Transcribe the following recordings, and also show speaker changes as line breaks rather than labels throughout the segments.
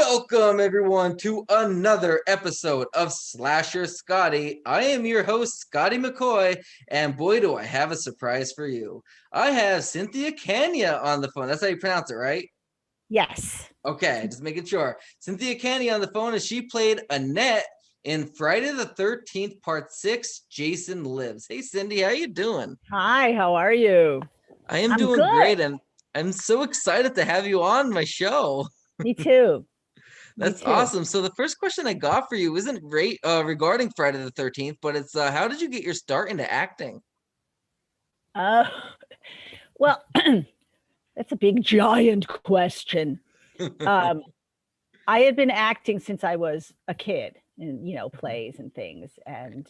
Welcome everyone to another episode of Slasher Scotty. I am your host, Scotty McCoy, and boy, do I have a surprise for you. I have Cynthia Kania on the phone. That's how you pronounce it, right?
Yes.
Okay, just making sure. Cynthia Kania on the phone, and she played Annette in Friday the 13th, Part 6, Jason Lives. Hey, Cindy, how you doing?
Hi, how are you?
I am
I'm
doing
good.
great, and I'm so excited to have you on my show.
Me too. Me
That's
too.
awesome. So the first question I got for you isn't regarding Friday the 13th, but it's how did you get your start into acting?
Uh, well, that's a big giant question. Um, I had been acting since I was a kid in, plays and things. And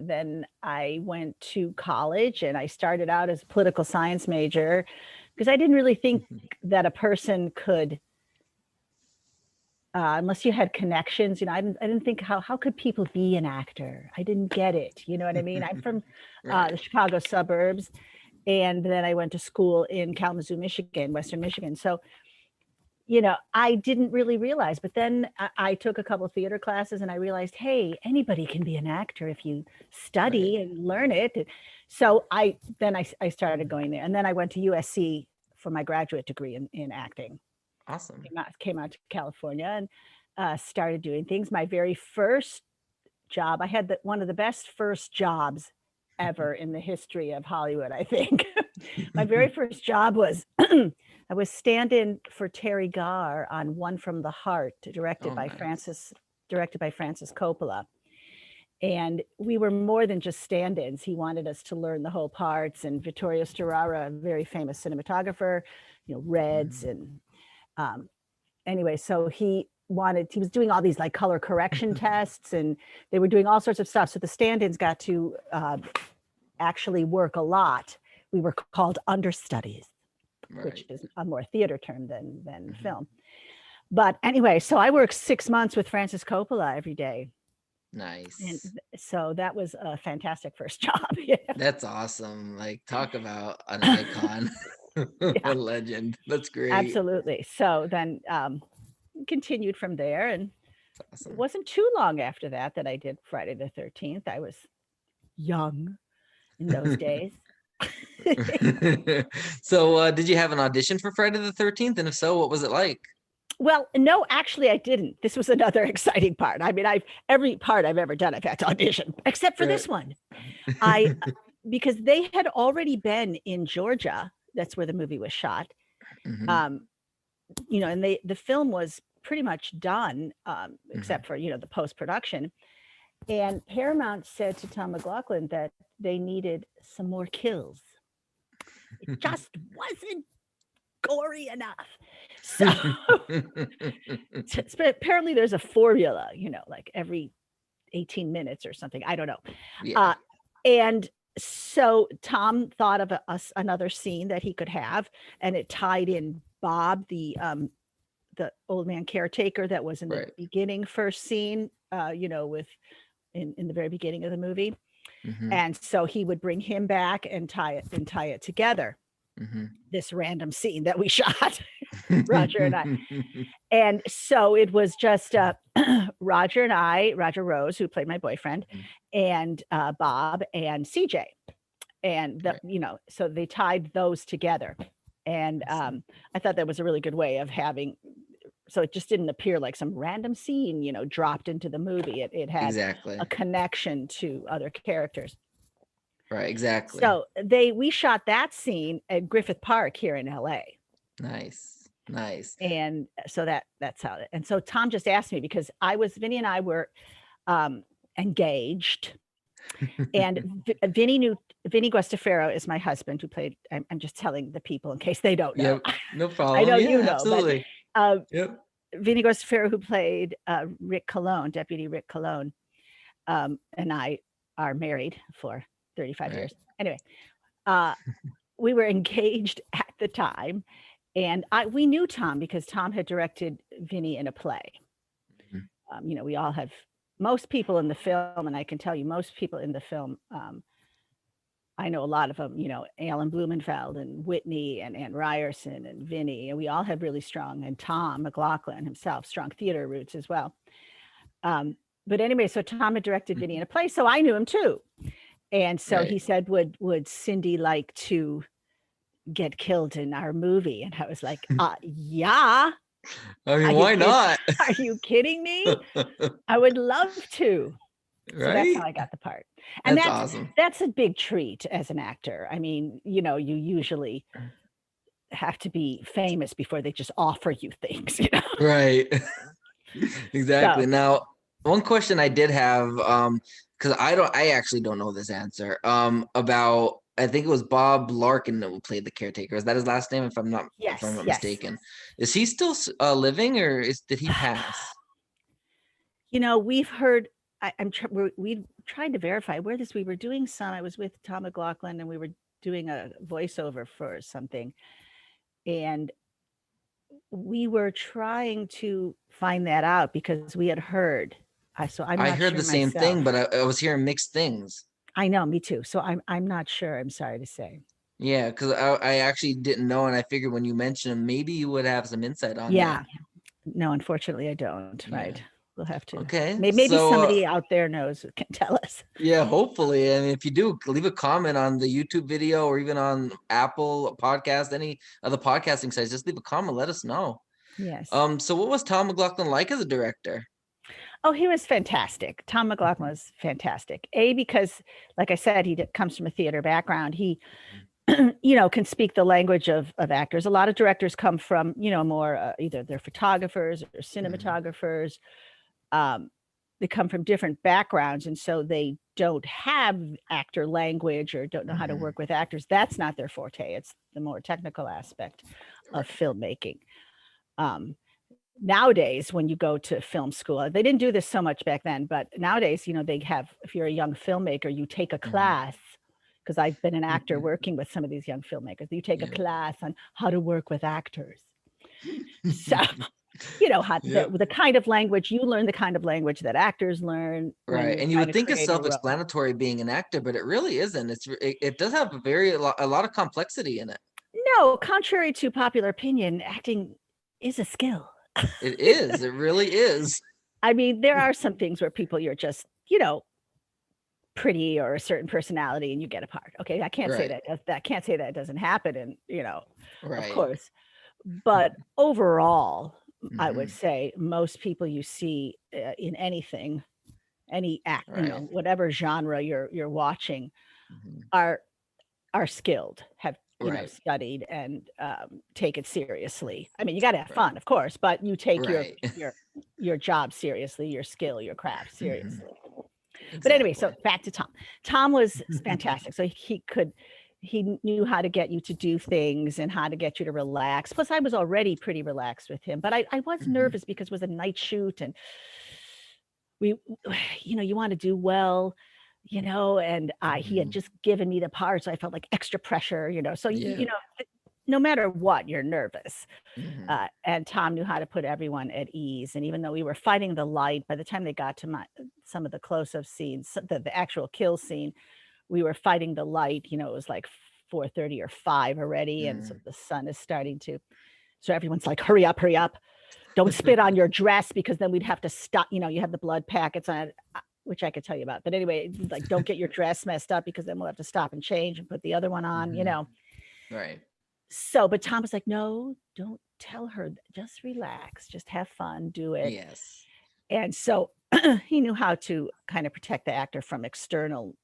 then I went to college and I started out as a political science major because I didn't really think that a person could unless you had connections, I didn't think how could people be an actor? I didn't get it. You know what I mean? I'm from
Right.
the Chicago suburbs, and then I went to school in Kalamazoo, Michigan, Western Michigan. So, I didn't really realize. But then I took a couple of theater classes, and I realized, hey, anybody can be an actor if you
Right.
study and learn it. So I started going there, and then I went to USC for my graduate degree in acting.
Awesome.
Came out to California and started doing things. My very first job, I had one of the best first jobs ever in the history of Hollywood, I think. My very first job was I was stand-in for Terry Garr on One from the Heart,
Oh, nice.
directed by Francis Coppola. And we were more than just stand-ins. He wanted us to learn the whole parts. And Vittorio Storaro, a very famous cinematographer, Reds and um, anyway, so he was doing all these like color correction tests, and they were doing all sorts of stuff. So the stand-ins got to actually work a lot. We were called understudies, which
Right.
is a more theater term than film. But anyway, so I worked 6 months with Francis Coppola every day. And
Nice.
so that was a fantastic first job.
That's awesome. Like talk about an icon. A
Yeah,
legend. That's great.
absolutely. So then continued from there, and
That's
it
awesome.
wasn't too long after that I did Friday the 13th. I was young in those days.
So did you have an audition for Friday the 13th? And if so, what was it like?
Well, no, actually I didn't. This was another exciting part. I mean, every part I've ever done I've had to audition, except for
Right.
this one. I Because they had already been in Georgia. That's where the movie was shot.
Hmm.
Um, and the film was pretty much done,
Hmm.
except for, the post-production. And Paramount said to Tom McLaughlin that they needed some more kills. It just wasn't gory enough. So apparently there's a formula, like every 18 minutes or something. I don't know.
Yeah.
Uh, and so Tom thought of another scene that he could have, and it tied in Bob, the old man caretaker that was in the
Right.
beginning first scene, with in the very beginning of the movie.
Hmm.
And so he would bring him back and tie it together.
Hmm.
This random scene that we shot, Roger and I. And so it was just Roger and I, Roger Rose, who played my boyfriend, and Bob and CJ. And
Right.
so they tied those together. And
Awesome.
I thought that was a really good way of having, so it just didn't appear like some random scene, dropped into the movie. It had a
Exactly.
connection to other characters.
Right. Exactly.
So we shot that scene at Griffith Park here in LA.
Nice. Nice.
And so that's how it. And so Tom just asked me because Vinny and I were engaged, and Vinny Guastafaro is my husband who played. I'm just telling the people in case they don't know.
Yep. No
I
problem.
know
Yeah,
you know, but
absolutely.
uh,
Yep.
Vinny Guastafaro, who played Rick Cologne, Deputy Rick Cologne, and I are married for 35
Right.
years. Anyway, uh, we were engaged at the time, and we knew Tom because Tom had directed Vinny in a play.
Mhm.
We all have most people in the film, and I can tell you most people in the film I know a lot of them, Alan Blumenfeld and Whitney and Ann Ryerson and Vinny, and we all have really strong, and Tom McLaughlin himself, strong theater roots as well. But anyway, so Tom had directed Vinny in a play, so I knew him too. And so he said, would Cindy like to get killed in our movie? And I was like, yeah.
I mean, why not?
Are you kidding me? I would love to. So that's how I got the part. And that's awesome. That's a big treat as an actor. I mean, you usually have to be famous before they just offer you things,
Right. Exactly. So, now, one question I did have, because I actually don't know this answer, about, I think it was Bob Larkin that played the caretaker. Is that his last name? If I'm not mistaken. Is he still living, or did he pass?
We've heard, we tried to verify where we were doing some, I was with Tom McLaughlin and we were doing a voiceover for something. And we were trying to find that out because we had heard. So I heard the same
thing, but I was hearing mixed things.
I know, me too. So I'm not sure. I'm sorry to say.
Yeah, because I actually didn't know, and I figured when you mentioned him, maybe you would have some insight on that.
No, unfortunately, I don't. Yeah. Right. We'll have to.
Okay.
Maybe somebody out there knows, can tell us.
Yeah, hopefully. And if you do, leave a comment on the YouTube video or even on Apple Podcast, any of the podcasting sites. Just leave a comment. Let us know.
Yes.
So what was Tom McLaughlin like as a director?
Oh, he was fantastic. Tom McLaughlin was fantastic. Because, like I said, he comes from a theater background. He, can speak the language of actors. A lot of directors come from, more either they're photographers or cinematographers. They come from different backgrounds, and so they don't have actor language or don't know how to work with actors. That's not their forte. It's the more technical aspect of filmmaking. Nowadays, when you go to film school, they didn't do this so much back then, but nowadays, they have, if you're a young filmmaker, you take a class, because I've been an actor working with some of these young filmmakers. You take a class on how to work with actors. So, how the kind of language you learn, the kind of language that actors learn.
Right. And you would think it's self-explanatory being an actor, but it really isn't. It does have a lot of complexity in it.
No, contrary to popular opinion, acting is a skill.
It is. It really is.
I mean, there are some things where you're just, pretty or a certain personality and you get a part. Okay. I can't say that. I can't say that doesn't happen. And, of course, but overall, I would say most people you see in anything, any act, whatever genre you're watching, are skilled, have studied and take it seriously. I mean, you got to have fun, of course, but you take your job seriously, your skill, your craft seriously. Exactly. But anyway, so back to Tom. Tom was fantastic. So he knew how to get you to do things and how to get you to relax. Plus, I was already pretty relaxed with him, but I was nervous because it was a night shoot and we, you want to do well, and he had just given me the part. So I felt like extra pressure, so, no matter what, you're nervous. And Tom knew how to put everyone at ease. And even though we were fighting the light, by the time they got to some of the close-up scenes, the actual kill scene, we were fighting the light, it was like 4:30 or 5 already. And so the sun is starting to, so everyone's like, hurry up. Don't spit on your dress because then we'd have to stop, you have the blood packets on it, which I could tell you about. But anyway, like, don't get your dress messed up because then we'll have to stop and change and put the other one on,
Right.
So, but Tom was like, no, don't tell her, just relax, just have fun, do it.
Yes.
And so he knew how to kind of protect the actor from external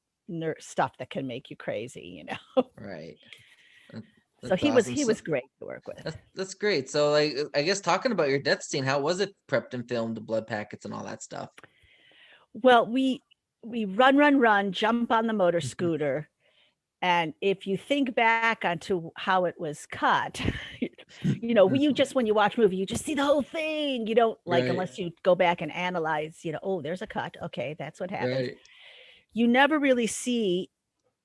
stuff that can make you crazy,
Right.
So he was great to work with.
That's great. So, like, I guess talking about your death scene, how was it prepped and filmed, the blood packets and all that stuff?
Well, we run, jump on the motor scooter. And if you think back onto how it was cut, you just, when you watch a movie, you just see the whole thing. You don't unless you go back and analyze, oh, there's a cut. Okay, that's what happened. Right. You never really see,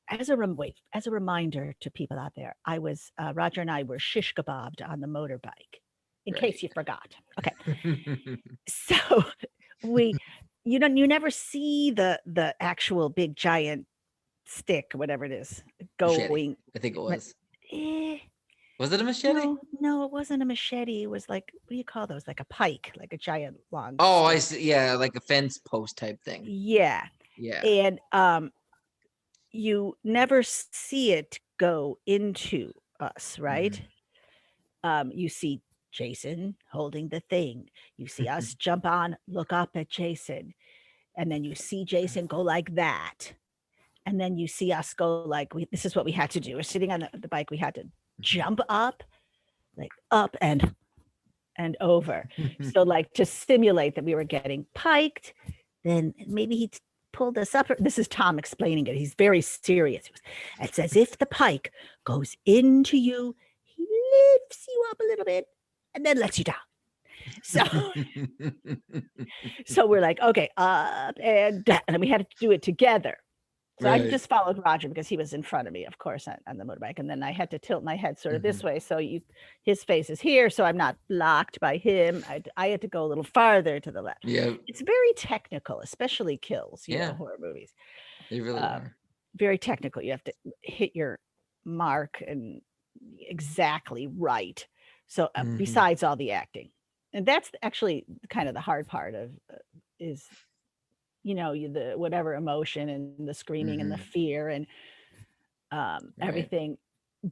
as a reminder to people out there, I was, Roger and I were shish kebabbed on the motorbike, in case you forgot. Okay. So you never see the actual big giant stick, whatever it is,
Machete.
going.
I think it was.
Eh,
Was it a machete?
no, it wasn't a machete. It was like, what do you call those? Like a pike, like a giant long
Oh, I
stick.
see. Yeah, like a fence post type thing.
Yeah.
Yeah.
And you never see it go into us, right? You see Jason holding the thing. You see us jump on, look up at Jason, and then you see Jason go like that. And then you see us go like, this is what we had to do. We're sitting on the bike. We had to jump up, like up and over. So like to simulate that we were getting piked, then maybe he pulled us up. This is Tom explaining it. He's very serious. It's as if the pike goes into you, he lifts you up a little bit, and then lets you down. So, so we're like, okay, up and down. And we had to do it together. So I just followed Roger because he was in front of me, of course, on the motorbike. And then I had to tilt my head sort of this way. So his face is here. So I'm not blocked by him. I had to go a little farther to the left.
Yeah.
It's very technical, especially kills, you know,
Yeah.
horror movies.
They really are.
Very technical. You have to hit your mark and exactly right. So besides all the acting. And that's actually kind of the hard part of is, you know, the whatever emotion and the screaming and the fear and everything.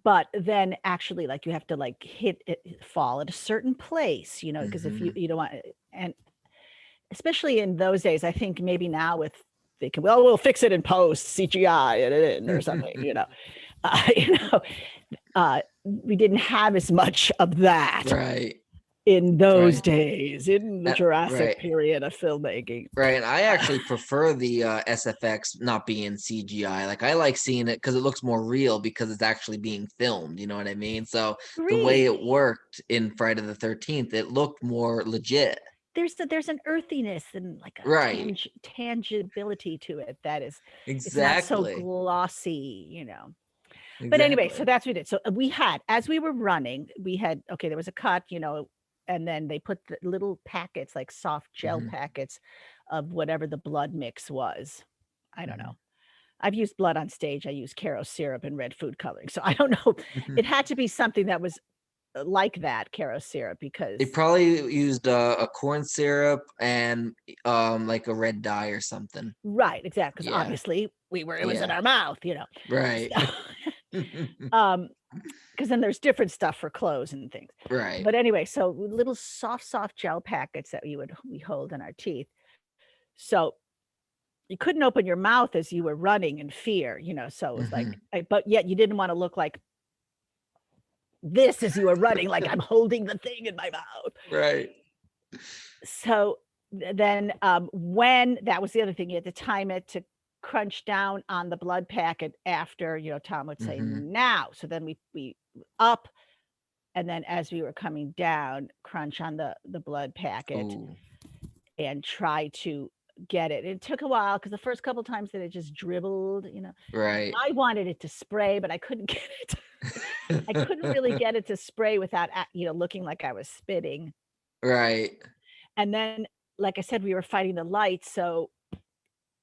But then actually, like, you have to like hit it, fall at a certain place, you know, because if you don't want, and especially in those days, I think maybe now with they can, well, we'll fix it in post, CGI it in or something, you know. We didn't have as much of that in those days, in the Jurassic period of filmmaking.
Right. And I actually prefer the SFX not being CGI. Like, I like seeing it because it looks more real because it's actually being filmed. You know what I mean? So the way it worked in Friday the 13th, it looked more legit.
There's an earthiness and like a tangibility to it that is it's not so glossy, you know. But anyway, so that's what we did. So we had, as we were running, we had, okay, there was a cut, you know, and then they put the little packets, like soft gel packets of whatever the blood mix was. I don't know. I've used blood on stage. I use Caro syrup and red food coloring. So I don't know. It had to be something that was like that, Caro syrup, because
they probably used a corn syrup and like a red dye or something.
Right, exactly. Because obviously it was in our mouth, you know.
Right.
Because then there's different stuff for clothes and things.
Right.
But anyway, so little soft gel packets that we hold in our teeth. So you couldn't open your mouth as you were running in fear, you know. So it was like, but yet you didn't want to look like this as you were running, like I'm holding the thing in my mouth.
Right.
So then when that was the other thing, you had to time it to crunch down on the blood packet after, you know, Tom would say now. So then we up, and then as we were coming down, crunch on the blood packet and try to get it. It took a while because the first couple times that it just dribbled, you know.
Right.
I wanted it to spray, but I couldn't get it. I couldn't really get it to spray without, you know, looking like I was spitting.
Right.
And then, like I said, we were fighting the lights, so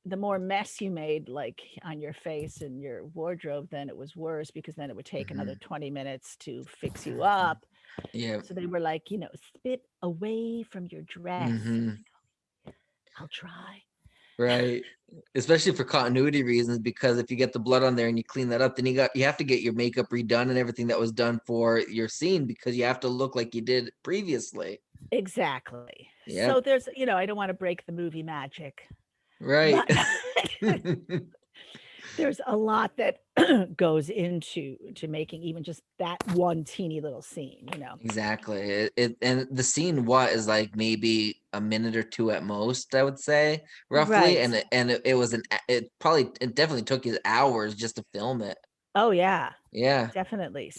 the more mess you made, like on your face and your wardrobe, then it was worse because then it would take another 20 minutes to fix you up.
Yeah.
So they were like, you know, spit away from your dress. I'll try.
Right. Especially for continuity reasons, because if you get the blood on there and you clean that up, then you have to get your makeup redone and everything that was done for your scene because you have to look like you did previously.
Exactly.
Yeah.
So there's, you know, I don't want to break the movie magic.
Right.
There's a lot that goes into making even just that one teeny little scene, you know.
Exactly. And the scene is like maybe a minute or two at most, I would say, roughly.
Right.
And it definitely took you hours just to film it.
Oh yeah.
Yeah.
Definitely.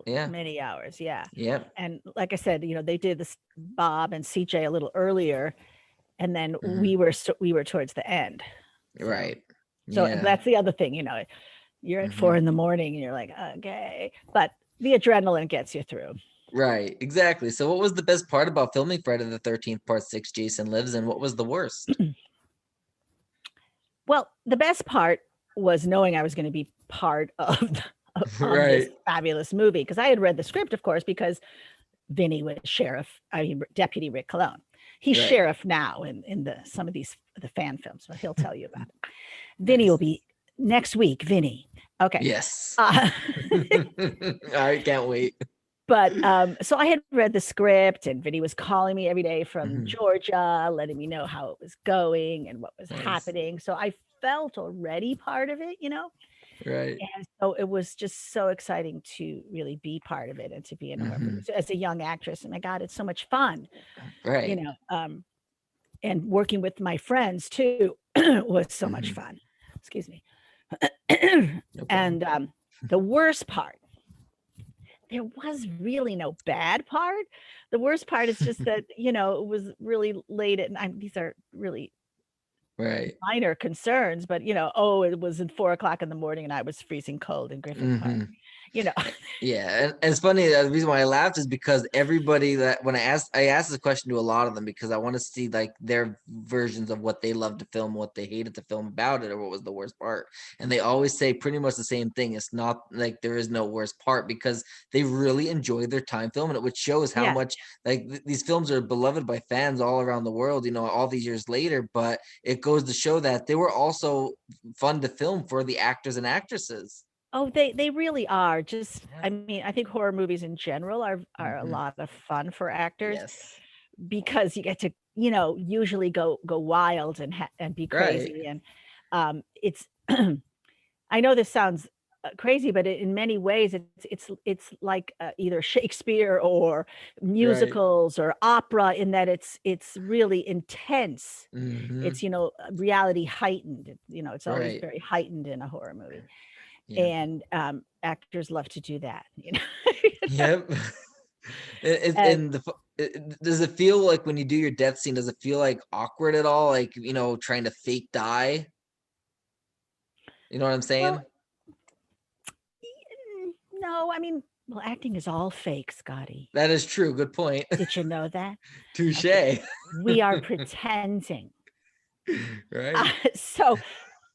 Many hours. Yeah.
Yeah.
And like I said, you know, they did this Bob and CJ a little earlier, and then we were towards the end. So.
Right.
So that's the other thing, you know, you're at 4 a.m. and you're like, okay, but the adrenaline gets you through.
Right, exactly. So what was the best part about filming Friday the 13th Part 6 Jason Lives, and what was the worst?
Well, the best part was knowing I was going to be part of this
Right.
fabulous movie, because I had read the script, of course, because Vinny was Deputy Rick Cologne. He's
Right.
sheriff now in some of the fan films, but he'll tell you about it. Vinny will
Nice.
be next week. Vinny. Okay.
Yes.
Uh,
I can't wait.
but so I had read the script, and Vinny was calling me every day from
Mhm.
Georgia, letting me know how it was going and what was
Nice.
happening. So I felt already part of it,
Right.
And so it was just so exciting to really be part of it and to be in a horror movie.
Hmm.
So as a young actress, and my God, it's so much fun, you
Right.
know. And working with my friends too was so much
Hmm.
fun. Excuse me.
No problem.
And the worst part, there was really no bad part. The worst part is just that, it was really late at night. These are really
Right.
minor concerns, but it was at 4 o'clock in the morning and I was freezing cold in Griffith Park.
Hmm.
You know,
Yeah, and it's funny. The reason why I laughed is because everybody that when I asked this question to a lot of them because I want to see like their versions of what they loved to film, what they hated to film about it, or what was the worst part. And they always say pretty much the same thing. It's not like there is no worst part because they really enjoyed their time filming it, which shows how
yeah.
much like these films are beloved by fans all around the world. All these years later, but it goes to show that they were also fun to film for the actors and actresses.
Oh, they really are. Just,
Yeah.
I mean, I think horror movies in general are a
Hmm.
lot of fun for actors
Yes.
because you get to, usually go wild and be
Right.
crazy. And it's I know this sounds crazy, but in many ways it's like either Shakespeare or
Right.
musicals or opera, in that it's really intense.
Hmm.
It's, reality heightened. It's always
Right.
very heightened in a horror movie.
Yeah.
And actors love to do that.
Yep. It,
And
and does it feel like when you do your death scene, does it feel like awkward at all? Like, trying to fake die? You know what I'm
well,
saying?
no, I mean, well, acting is all fake, Scotty.
That is true. Good point.
Did you know that? Okay,
Touche.
we are pretending.
Right.
So,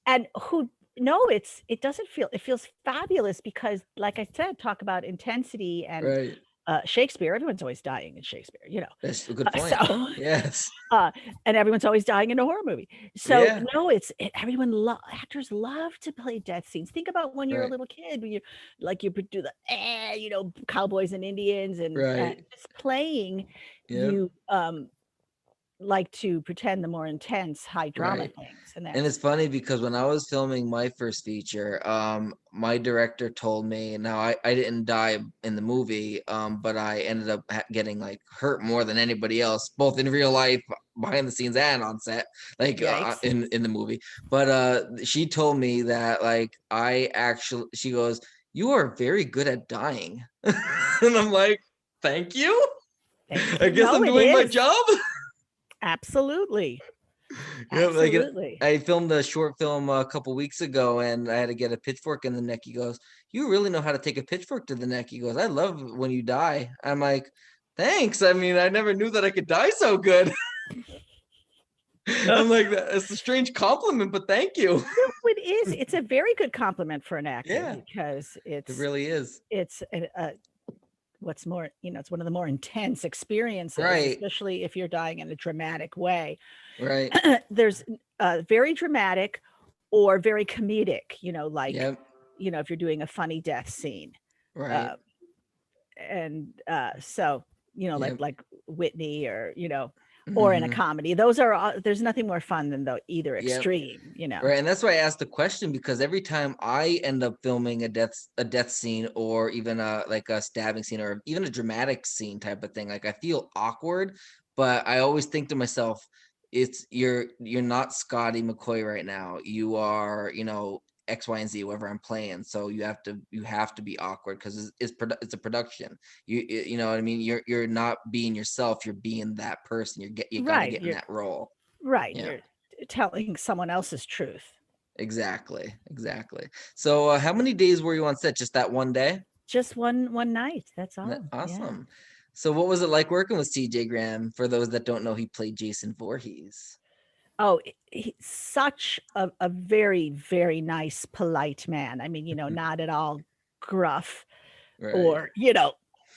and who no, it doesn't feel, it feels fabulous because, like I said, talk about intensity and
Right.
Shakespeare. Everyone's always dying in Shakespeare,
That's a good
So,
point. Yes.
uh, and everyone's always dying in a horror movie. So
Yeah.
no, actors love to play death scenes. Think about when you're a
Right.
little kid, when you do the cowboys and Indians, and
Right.
just playing.
Yep.
You like to pretend the more intense, high drama
Right.
things, and
And
that's
it's funny because when I was filming my first feature, my director told me, now I didn't die in the movie, but I ended up getting like hurt more than anybody else, both in real life, behind the scenes, and on set, like
yikes.
in the movie. But she told me that like she goes, "You are very good at dying," and I'm like, "Thank you.
Thank
I
you.
guess
No,
I'm
it
doing my
is.
job."
Absolutely.
Yeah, like
Absolutely.
I filmed a short film a couple weeks ago, and I had to get a pitchfork in the neck. He goes, "You really know how to take a pitchfork to the neck." He goes, "I love when you die." I'm like, "Thanks. I mean, I never knew that I could die so good." I'm like, "It's a strange compliment, but thank you."
No, it is. It's a very good compliment for an actor
Yeah,
because
it really is.
it's what's more, it's one of the more intense experiences,
Right,
especially if you're dying in a dramatic way.
right.
There's very dramatic or very comedic, like,
Yep,
if you're doing a funny death scene.
right.
Uh, and so, like
Yep.
Whitney, or in a
Hmm.
comedy. There's nothing more fun than either
Yep.
extreme.
Right, and that's why I asked the question because every time I end up filming a death scene or even a like a stabbing scene or even a dramatic scene type of thing, like I feel awkward, but I always think to myself, it's you're not Scotty McCoy right now. You are, X, Y, and Z, whatever I'm playing. So you have to be awkward because it's a production. You know what I mean? You're not being yourself. You're being that person. You got to
Right.
get in that role.
Right.
Yeah.
You're telling someone else's truth.
Exactly, exactly. So, how many days were you on set? Just that one day?
Just one night. That's all. Yeah.
Awesome. So, what was it like working with CJ Graham? For those that don't know, he played Jason Voorhees.
Oh, he's such a very, very nice, polite man. I mean, not at all gruff
Right.
or,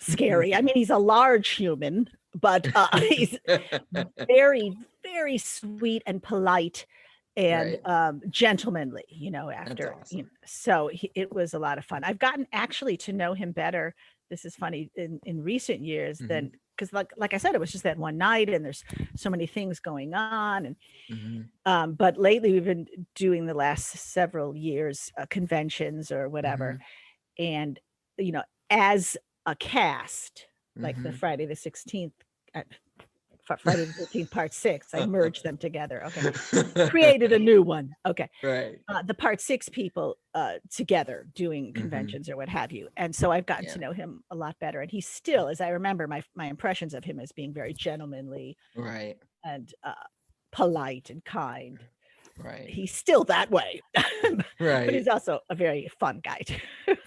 scary. I mean, he's a large human, but he's very, very sweet and polite and
Right.
gentlemanly,
That's
after,
awesome.
so it was a lot of fun. I've gotten actually to know him better. This is funny in recent years
Hmm.
than because like I said, it was just that one night and there's so many things going on. And
Hmm.
but lately we've been doing the last several years conventions or whatever.
Hmm.
And, you know, as a cast, like the
Hmm.
Friday the 16th, uh, Friday the 13th, part six, I merged them together. Okay. Created a new one. Okay.
Right.
The part six people together doing
Hmm.
conventions or what have you. And so I've gotten
Yeah.
to know him a lot better. And he's still, as I remember, my impressions of him as being very gentlemanly
Right.
and polite and kind.
Right.
He's still that way, but
Right.
he's also a very fun guy too.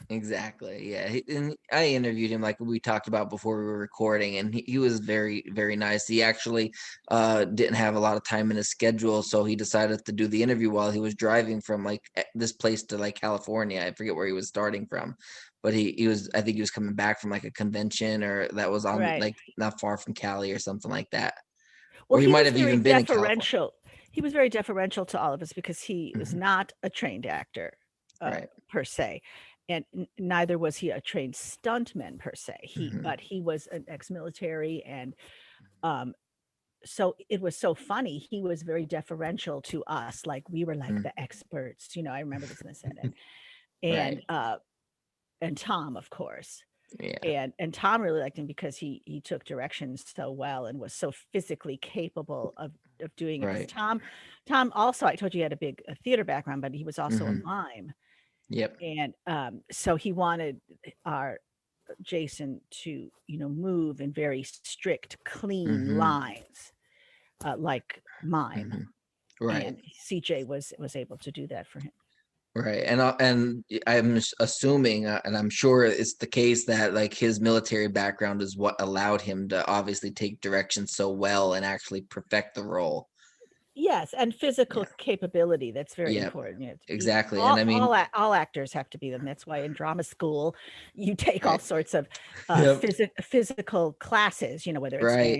Exactly. Yeah. And I interviewed him like we talked about before we were recording, and he was very, very nice. He actually didn't have a lot of time in his schedule, so he decided to do the interview while he was driving from like this place to like California. I forget where he was starting from, but he was, I think he was coming back from like a convention or that was on
Right.
like not far from Cali or something like that.
Well,
Or he
he
might
was
have
very
even been in California.
deferential. He was very deferential to all of us because he is
Hmm.
not a trained actor
Right.
per se, and neither was he a trained stuntman per se.
Hmm.
But he was an ex-military, and um, so it was so funny. He was very deferential to us, like we were like the experts. I remember this in the Senate, and
Right.
uh, and Tom, of course.
Yeah.
And Tom really liked him because he took directions so well and was so physically capable of doing it. Because
Right.
Tom also, I told you, he had a big theater background, but he was also a
Hmm.
mime,
Yep.
and so he wanted our Jason to move in very strict, clean
Hmm.
lines, like mime,
Hmm. Right.
and CJ was able to do that for him.
Right. And I'm assuming, and I'm sure it's the case that like his military background is what allowed him to obviously take direction so well and actually perfect the role.
Yes, and physical
Yeah.
capability, that's very
Yeah.
important.
Exactly. And
All
I mean,
all actors have to be them. That's why in drama school, you take all
right.
sorts of
Yep.
physical classes, whether it's
Right.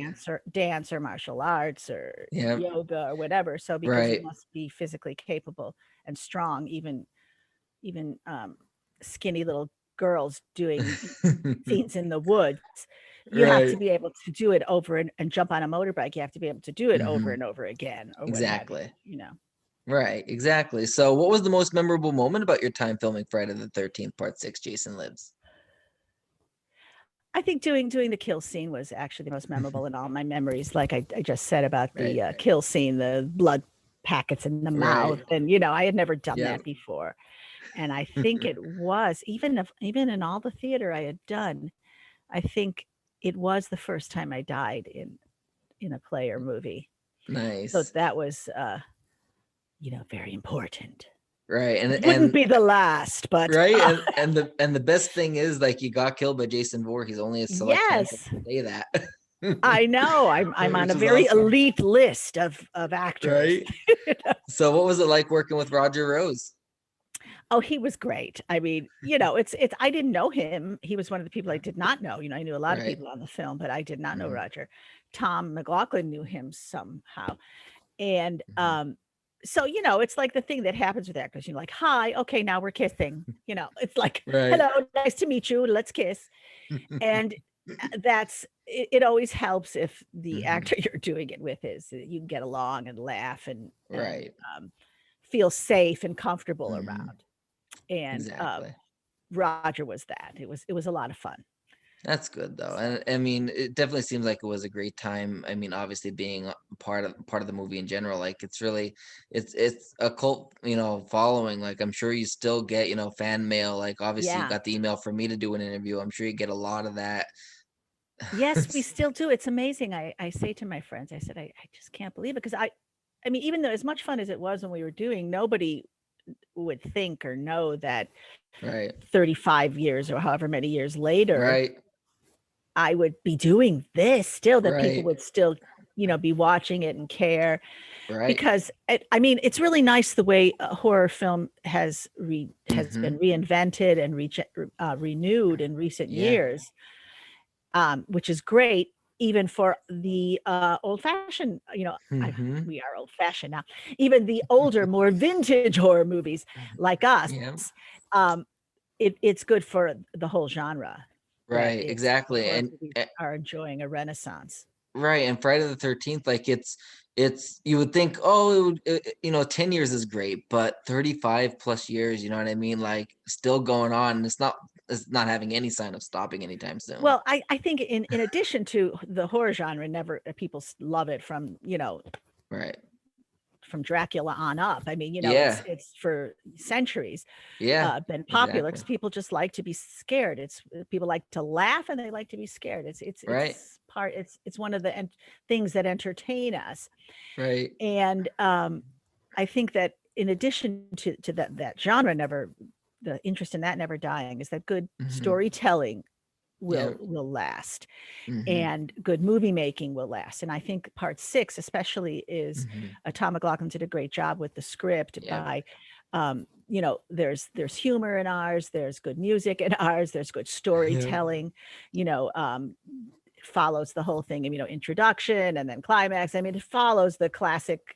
dance or martial arts or
Yep.
yoga or whatever. So because you
Right.
must be physically capable and strong, even skinny little girls doing scenes in the woods, you have to
Right.
be able to do it over and jump on a motorbike. You have to be able to do it over
Hmm.
and over again or what have
Exactly.
you.
Right. Exactly. So, what was the most memorable moment about your time filming Friday the 13th, Part 6, Jason Lives?
I think doing the kill scene was actually the most memorable in all my memories. Like I just said about
Right.
the kill scene, the blood packets in the mouth,
Right.
and I had never done
Yep.
that before. And I think it was even in all the theater I had done, I think it was the first time I died in a play or movie. So
Nice.
that was very important.
Right.
It wouldn't be the last, but
Right, and the best thing is like you got killed by Jason Voorhees. Only a select handful
yes,
say that,
I know. I'm on
which
a
is
very
awesome.
elite list of actors.
Right. So, what was it like working with Roger Rose?
Oh, he was great. I mean, it's I didn't know him. He was one of the people I did not know. I knew a lot of
Right.
people on the film, but I did not know
Hmm.
Roger. Tom McLaughlin knew him somehow. And
Hmm.
so, it's like the thing that happens with actors. You're like, hi, okay, now we're kissing. It's like,
Right.
hello, nice to meet you. Let's kiss. And it always helps if the
Hmm.
actor you're doing it with is you can get along and laugh and
Right.
feel safe and comfortable
Hmm.
around. And
Exactly.
Roger was that. It was a lot of fun.
That's good though,
So
and I mean, it definitely seems like it was a great time. I mean, obviously being a part of the movie in general, like it's really, it's a cult, following. Like I'm sure you still get, fan mail. Like obviously you
yeah.
got the email for me to do an interview. I'm sure you get a lot of that.
Yes, we still do. It's amazing. I say to my friends, I said, I just can't believe it. Because I mean, even though as much fun as it was when we were doing, nobody would think or know that
Right.
35 years or however many years later,
Right.
I would be doing this still, that people
Right.
would still be watching it and care.
Right.
Because I mean, it's really nice the way a horror film has been reinvented and renewed in recent
Yeah.
years, which is great, even for the old fashioned.
Mm-hmm.
We are old fashioned now. Even the older, more vintage horror movies like us,
Yeah.
um, it's good for the whole genre. That
Right.
is,
Exactly.
horror movies are enjoying a renaissance.
Right, and Friday the 13th, like it's you would think, oh, 10 years is great, but 35 plus years, you know what I mean? Like still going on, and it's not having any sign of stopping anytime soon.
Well, I think in addition to the horror genre, never people love it from
Right.
from Dracula on up. I mean,
Yeah.
it's for centuries
Yeah.
been popular
Exactly.
because people just like to be scared. It's people like to laugh and they like to be scared.
Right.
It's one of the things that entertain us.
Right.
And I think that in addition to that genre the interest in that never dying is that good
Hmm.
storytelling
Yeah.
will last,
Hmm.
and good movie making will last. And I think part 6 especially is
Hmm.
Tom McLaughlin did a great job with the script
Yep.
by there's humor in ours, there's good music in ours, there's good
Yep.
storytelling, follows the whole thing, introduction and then climax. I mean, it follows the classic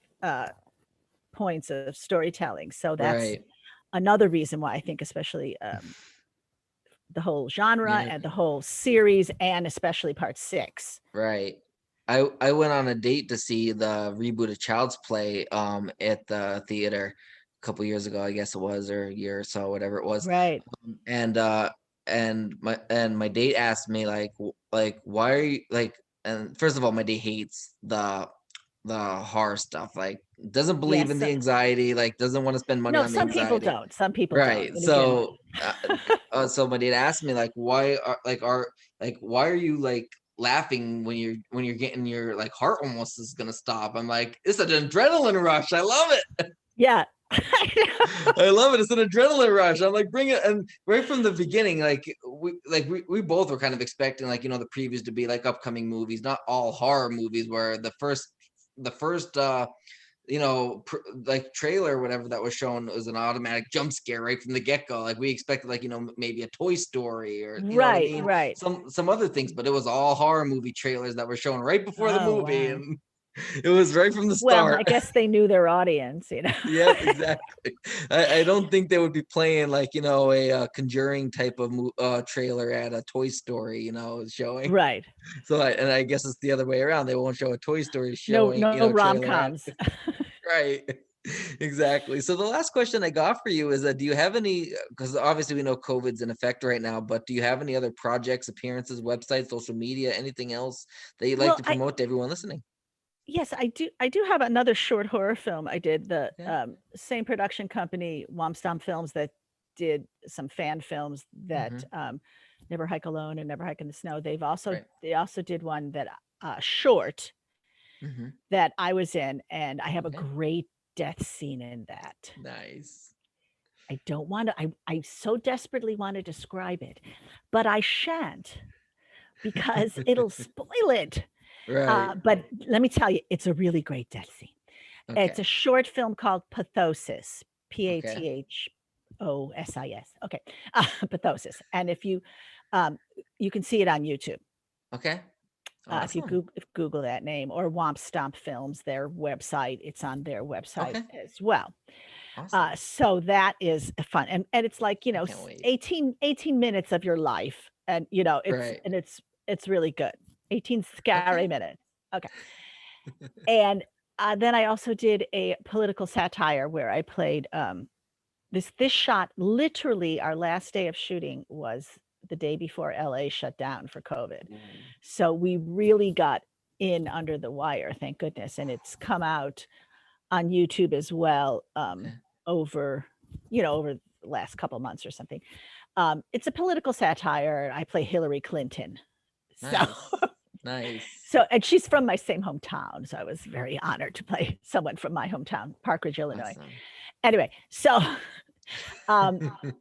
points of storytelling. So that's
Right.
another reason why I think especially the whole genre
Yeah.
and the whole series, and especially part 6.
Right. I went on a date to see the reboot of Child's Play at the theater a couple years ago, I guess it was, or a year or so, whatever it was.
Right.
And my date asked me like why are you like, and first of all, my date hates the horror stuff, like doesn't believe in
Yes.
the anxiety, like doesn't want to spend money
No,
on the
some people
anxiety.
don't. Some people don't.
Right.
And again,
So my dad asked me like, why are you like laughing when you're getting your like heart almost is gonna stop? I'm like, it's an adrenaline rush. I love it.
yeah.
I love it. It's an adrenaline rush. I'm like, bring it. And right from the beginning, we both were kind of expecting the previews to be like upcoming movies, not all horror movies, where the first like trailer or whatever that was shown was an automatic jump scare right from the get-go. Like we expected maybe a Toy Story, or you know what I
Right,
mean,
right.
some other things, but it was all horror movie trailers that were shown right before the
Oh,
movie,
wow.
and it was right from the
Well, I
start.
guess they knew their audience.
Yep, exactly. I don't think they would be playing a Conjuring type of trailer at a Toy Story, showing.
Right.
So I guess it's the other way around. They won't show a Toy Story
No,
showing,
no
trailer at.
rom-coms.
Right. Exactly. So the last question I got for you is do you have any, because obviously we know COVID's in effect right now, but do you have any other projects, appearances, websites, social media, anything else that you'd like
Well,
to promote to everyone listening?
yes, I do have another short horror film. I did the
Okay.
same production company, Womstomp Films, that did some fan films that
Mm-hmm.
Never Hike Alone and Never Hike in the Snow.
Right.
They also did one that short
Mm-hmm.
that I was in, and I have a
Okay.
great death scene in that.
Nice.
I don't want to. I so desperately want to describe it, but I shan't because it'll spoil it.
Right.
But let me tell you, it's a really great death scene. It's
Okay.
a short film called Pathosis,
Okay.
Pathosis. Okay, Pathosis. And if you can see it on YouTube.
Okay.
If you
Awesome.
Google that name, or Womp Stomp Films, their website, it's on their website
Okay.
as well.
Awesome.
So that is fun, and it's like
I can't wait.
18 minutes of your life, and
Right.
it's really good. 18 scary
Okay.
minutes. Okay. And then I also did a political satire where I played this shot. Literally, our last day of shooting was the day before LA shut down for COVID.
Ooh.
So we really got in under the wire, thank goodness. And it's come out on YouTube as well,
Okay.
over over the last couple months or something. It's a political satire. I play Hillary Clinton. So
Nice. Nice.
and she's from my same hometown, so I was very honored to play someone from my hometown, Park Ridge, Illinois.
Awesome.
Anyway, so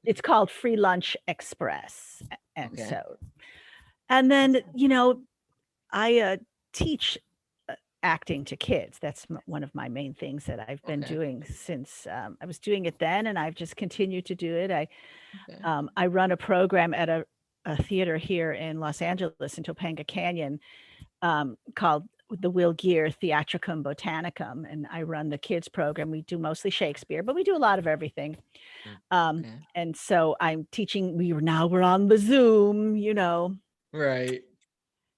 it's called Free Lunch Express. And
Okay.
so, and then, I teach acting to kids. That's one of my main things that I've been
Okay.
doing since I was doing it then, and I've just continued to do it.
Okay.
I run a program at a theater here in Los Angeles in Topanga Canyon called the Will Gear Theatricum Botanicum, and I run the kids program. We do mostly Shakespeare, but we do a lot of everything.
Okay.
And so I'm teaching. We're on the Zoom.
Right.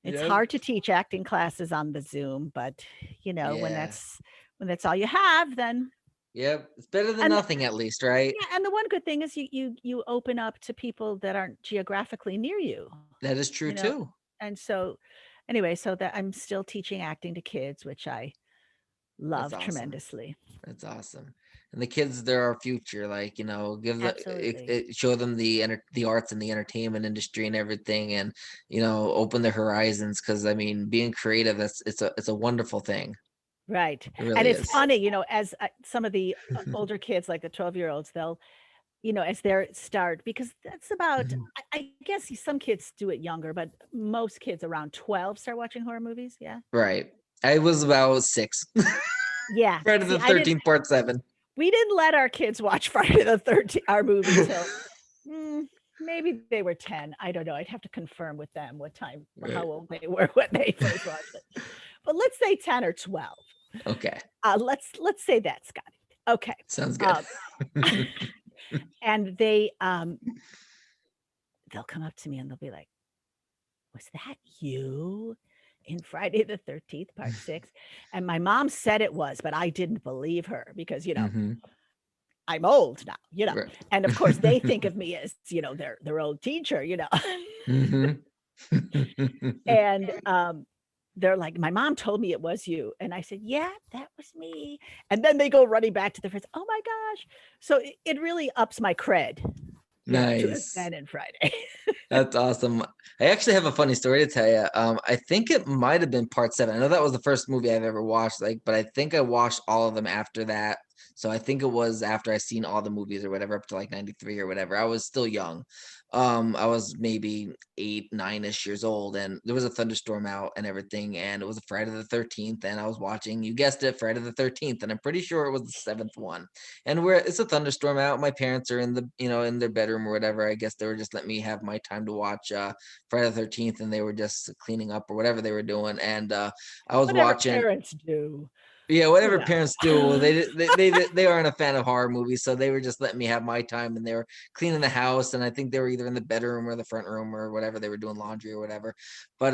It's
Yep.
hard to teach acting classes on the Zoom, but when
Yeah.
that's all you have, then
Yep. It's better than
and
nothing, at least, right?
yeah, and the one good thing is you open up to people that aren't geographically near you,
That is true
you know.
too.
And so anyway, so that I'm still teaching acting to kids, which I
That's
love
awesome.
tremendously.
That's awesome. And the kids, they're our future. Like, give
Absolutely.
show them the arts and the entertainment industry and everything, and open their horizons. Because I mean, being creative, it's a wonderful thing.
Right.
It
And
really
it's
is.
funny, as some of the older kids, like the 12-year-olds, they'll, as their start, because that's about,
Mhm.
I guess some kids do it younger, but most kids around 12 start watching horror movies. Yeah.
Right. I was about 6.
Yeah.
Friday
See,
the 13th, part 7.
we didn't let our kids watch Friday the 13th, our movie, till maybe they were 10. I don't know. I'd have to confirm with them how
Right.
old they were when they first watched it. But let's say 10 or 12.
Okay.
Let's say that, Scotty. Okay.
Sounds good.
Um, and they'll come up to me and they'll be like, "Was that you in Friday the 13th, part 6?" And my mom said it was, but I didn't believe her because,
Hmm.
I'm old now,
Right.
and of course they think of me as, their old teacher,
Hmm.
and they're like, "My mom told me it was you." And I said, "Yeah, that was me." And then they go running back to their friends. "Oh my gosh." So it really ups my cred, to have
Nice.
been in Friday.
That's awesome. I actually have a funny story to tell you. I think it might have been part 7. I know that was the first movie I've ever watched, but I think I watched all of them after that. So I think it was after I seen all the movies or whatever, up to like 93 or whatever. I was still young. I was maybe 8, 9-ish years old, and there was a thunderstorm out and everything, and it was a Friday the 13th, and I was watching, you guessed it, Friday the 13th, and I'm pretty sure it was the 7th one. And it's a thunderstorm out. My parents are in their bedroom or whatever. I guess they were just letting me have my time to watch Friday the 13th, and they were just cleaning up or whatever they were doing. And I was
Whatever
watching.
parents do.
Yeah, whatever parents do. They aren't a fan of horror movies, so they were just letting me have my time, and they were cleaning the house, and I think they were either in the bedroom or the front room or whatever. They were doing laundry or whatever. But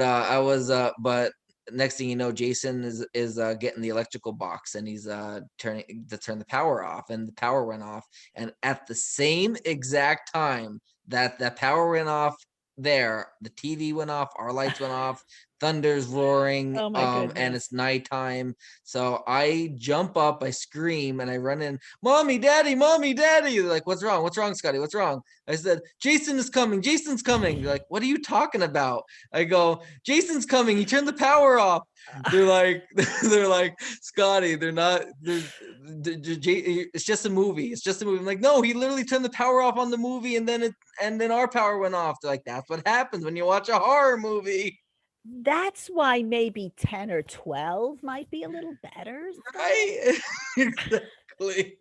but next thing you know, Jason is getting the electrical box, and he's turn the power off, and the power went off, and at the same exact time that power went off, the TV went off, our lights went off, thunder's roaring,
Oh my
and
goodness.
it's nighttime. So I jump up, I scream, and I run in, "Mommy, Daddy, Mommy, Daddy!" They're like, "What's wrong? What's wrong, Scotty? What's wrong?" I said, "Jason is coming, Jason's coming." They're like, "What are you talking about?" I go, "Jason's coming, he turned the power off." They're like, they're like, "Scotty, they're not, it's just a movie. It's just a movie." I'm like, "No, he literally turned the power off on the movie, and then our power went off." They're like, "That's what happens when you watch a horror movie."
That's why maybe 10 or 12 might be a little better, Scotty.
Right? Exactly.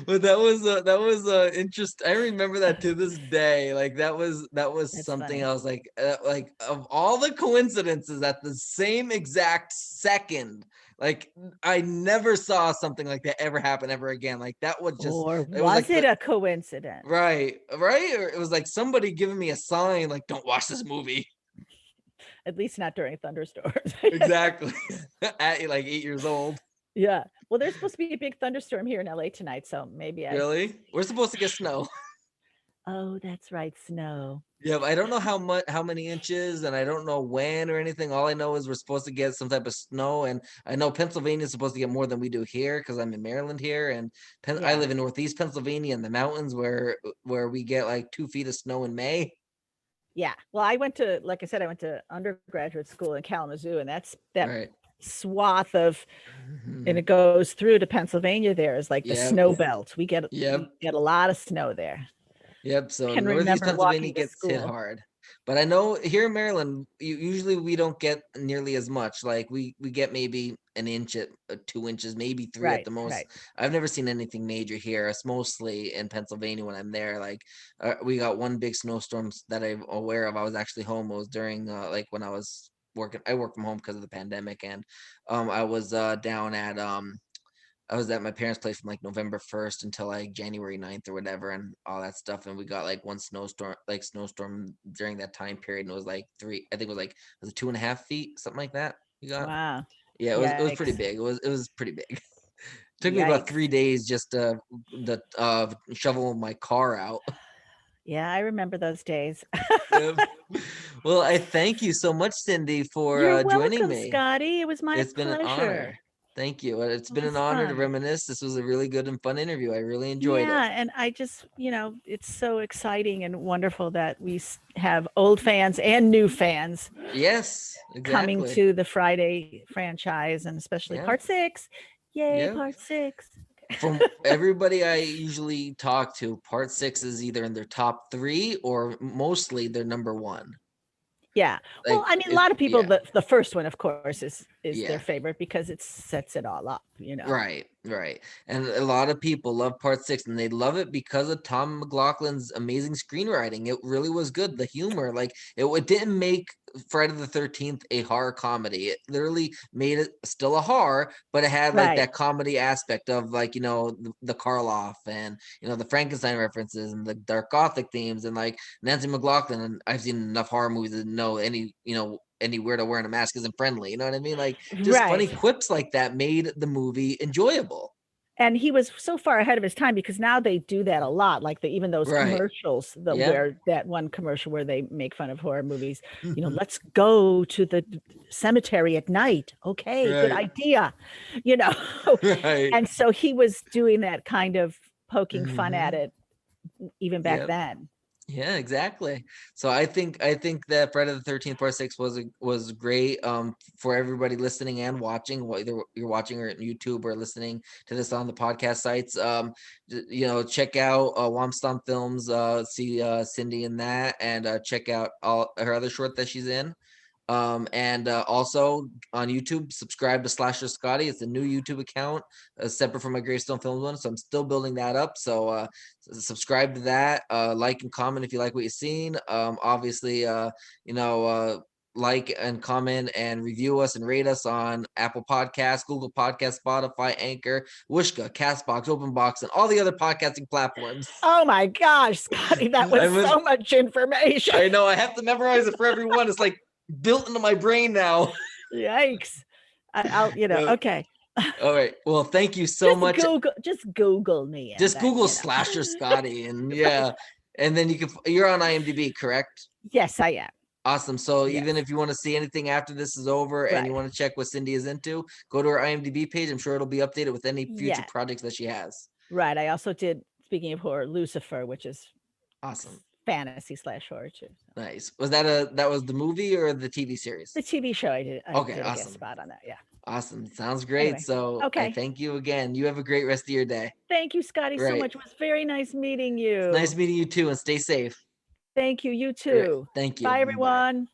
But that was interest. I remember that to this day. Like that was
That's
something
funny.
I was like of all the coincidences at the same exact second. Like I never saw something like that ever happen ever again. Like that was just,
Or
it was
was
like
it
the
a coincidence?
right, right, or it was like somebody giving me a sign like, "Don't watch this movie."
At least not during thunderstorms.
Exactly. At like 8 years old.
Yeah. Well, there's supposed to be a big thunderstorm here in LA tonight, so maybe
Really? We're supposed to get snow.
Oh, that's right, snow.
Yeah, but I don't know how many inches, and I don't know when or anything. All I know is we're supposed to get some type of snow, and I know Pennsylvania is supposed to get more than we do here because I'm in Maryland here, and I
Yeah.
live in Northeast Pennsylvania in the mountains where we get like 2 feet of snow in May.
Yeah. Well, like I said, I went to undergraduate school in Kalamazoo, and that's that
Right.
swath of, and
Mhm.
it goes through to Pennsylvania there is like the
Yep.
snow belt. We
Yep.
get a lot of snow there.
Yep.
I
So
can
Northeast
remember
Pennsylvania
walking to
gets hit
school.
hard. But I know here in Maryland, usually we don't get nearly as much. Like we get maybe an inch at 2 inches, maybe three at
Right,
the most.
right.
I've never seen anything major here. It's mostly in Pennsylvania when I'm there. Like we got one big snowstorm that I'm aware of. I was actually home. It was during like when I was working. I work from home because of the pandemic, and I was down at I was at my parents' place from like November 1st until like January 9th or whatever and all that stuff. And we got like one snowstorm during that time period. And it was like three, I think it was like, was it 2.5 feet, something like that we got?
Wow.
Yeah, it was pretty
Yikes.
big. It was pretty big. Took me about
Yikes.
3 days just to shovel my car out.
Yeah, I remember those days.
Yep. Well, I thank you so much, Cindy, for
You're
joining
welcome,
me.
Scotty. It was my
It's been an honor.
pleasure.
Thank you. It's
It
been an
was
honor to
fun.
reminisce. This was a really good and fun interview. I really enjoyed it.
Yeah, and I just, it's so exciting and wonderful that we have old fans and new fans
Yes,
coming
exactly.
to the Friday franchise, and especially
Yeah,
part six. Yay,
yeah.
part six.
From everybody I usually talk to, part six is either in their top three or mostly their number one.
Yeah. Well,
Like
I mean, a
it,
lot of people,
yeah,
the first one, of course, is their
yeah.
favorite because it sets it all up.
Right, right. And a lot of people love part six, and they love it because of Tom McLaughlin's amazing screenwriting. It really was good. The humor, like it didn't make Friday the 13th a horror comedy. It literally made it still a horror, but it had like
Right.
that comedy aspect of like, the Karloff and the Frankenstein references and the dark gothic themes and like Nancy McLaughlin. And I've seen enough horror movies to know any weirdo wearing a mask isn't friendly. You know what I mean? Like just funny
Right.
quips like that made the movie enjoyable.
And he was so far ahead of his time because now they do that a lot, like even those
Right.
commercials,
Yep.
where that one commercial where they make fun of horror movies. Let's go to the cemetery at night. Okay, good
Right.
idea. You know,
Right.
and so he was doing that kind of poking fun at
Hmm.
it even back
Yep.
then.
Yeah, exactly. So I think that Friday the 13th Part 6 was great for everybody listening and watching, whether you're watching or on YouTube or listening to this on the podcast sites. Check out Womstomp Films, see Cindy in that, and check out all her other short that she's in. And also on YouTube, subscribe to Slasher Scotty. It's a new YouTube account, separate from my Greystone Films one. So I'm still building that up. So subscribe to that. Like and comment if you like what you've seen. Obviously, like and comment and review us and rate us on Apple Podcasts, Google Podcasts, Spotify, Anchor, Wishka, Castbox, OpenBox, and all the other podcasting platforms.
Oh my gosh, Scotty, that was so much information.
I know I have to memorize it for everyone. It's like built into my brain now.
Yikes. I'll,
No.
okay.
All right. Well, thank you so much.
Just Google me and
Just
then,
Google Slasher Scotty, and yeah,
Right.
and then you're on IMDb, correct?
Yes, I am.
Awesome. So
Yes.
even if you want to see anything after this is over and you
Right.
want to check what Cindy is into, go to her IMDb page. I'm sure it'll be updated with any future
Yeah.
projects that she has.
Right. I also did, speaking of horror, Lucifer, which is
Awesome.
fantasy / horror too. So.
Nice. That was the movie or the TV series?
The TV show I
Okay,
did a guest
awesome.
spot on that. Yeah.
Awesome. Sounds great.
Anyway.
So I
Okay.
thank you again. You have a great rest of your day.
Thank you, Scotty, so
Right.
much. It was very nice meeting
It's nice
you.
meeting you too, and stay safe.
Thank you. You
All right.
too.
Thank you.
Bye,
Bye.
everyone.